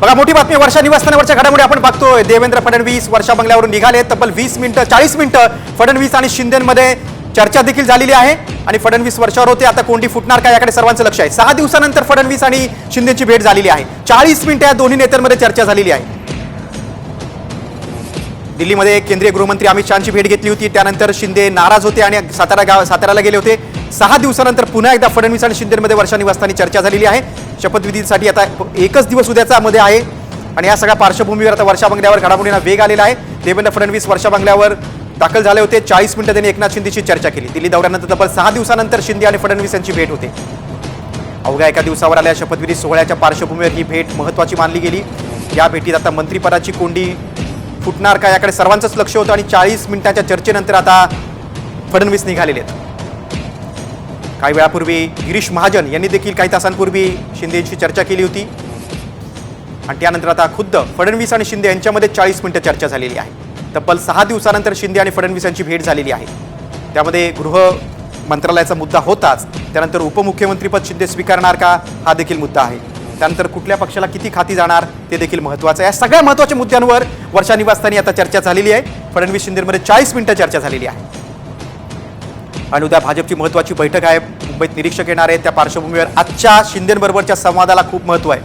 बघा मोठी बातमी वर्षा निवासस्थानावरच्या घडामोडी आपण बघतोय। देवेंद्र फडणवीस वर्षा बंगल्यावरून निघाले। तब्बल 20 मिनिटं 40 मिनिटं फडणवीस आणि शिंदेमध्ये चर्चा देखील झालेली आहे आणि फडणवीस वर्षावर होते। आता कोंडी फुटणार का याकडे सर्वांचं लक्ष आहे। 6 दिवसानंतर फडणवीस आणि शिंदेची भेट झालेली आहे। 40 मिनिटं या दोन्ही नेत्यांमध्ये चर्चा झालेली आहे। दिल्लीमध्ये केंद्रीय गृहमंत्री अमित शहाची भेट घेतली होती। त्यानंतर शिंदे नाराज होते आणि साताराला गेले होते। 6 दिवसानंतर पुन्हा एकदा फडणवीस आणि शिंदेमध्ये वर्षा निवासस्थानी चर्चा झालेली आहे। शपथविधीसाठी आता एकच दिवस उद्याचा मध्ये आहे आणि या सगळ्या पार्श्वभूमीवर आता वर्षा बंगल्यावर घडामोडींना वेग आलेला आहे। देवेंद्र फडणवीस वर्षा बंगल्यावर दाखल झाले होते। 40 मिनिटं त्यांनी एकनाथ शिंदेशी चर्चा केली। दिल्ली दौऱ्यानंतर तब्बल 6 दिवसानंतर शिंदे आणि फडणवीस यांची भेट होते। अवघ्या एका दिवसावर आलेल्या शपथविधी सोहळ्याच्या पार्श्वभूमीवर ही भेट महत्त्वाची मानली गेली। या भेटीत आता मंत्रिपदाची कोंडी फुटणार का याकडे सर्वांचंच लक्ष होतं आणि 40 मिनिटांच्या चर्चेनंतर आता फडणवीस निघालेले आहेत। काही वेळापूर्वी गिरीश महाजन यांनी देखील काही तासांपूर्वी शिंदेशी चर्चा केली होती आणि त्यानंतर आता खुद्द फडणवीस आणि शिंदे यांच्यामध्ये 40 मिनिटं चर्चा झालेली आहे। तब्बल 6 दिवसानंतर शिंदे आणि फडणवीस यांची भेट झालेली आहे। त्यामध्ये गृह मंत्रालयाचा मुद्दा होताच, त्यानंतर उपमुख्यमंत्रीपद शिंदे स्वीकारणार का हा देखील मुद्दा आहे। त्यानंतर कुठल्या पक्षाला किती खाती जाणार ते देखील महत्त्वाचं आहे। या सगळ्या महत्त्वाच्या मुद्द्यांवर वर्षा निवासस्थानी आता चर्चा झालेली आहे। फडणवीस शिंदेमध्ये 40 मिनिटं चर्चा झालेली आहे आणि उद्या भाजपची महत्त्वाची बैठक आहे। मुंबईत निरीक्षक येणार आहेत। त्या पार्श्वभूमीवर आजच्या शिंदेबरोबरच्या संवादाला खूप महत्त्व आहे।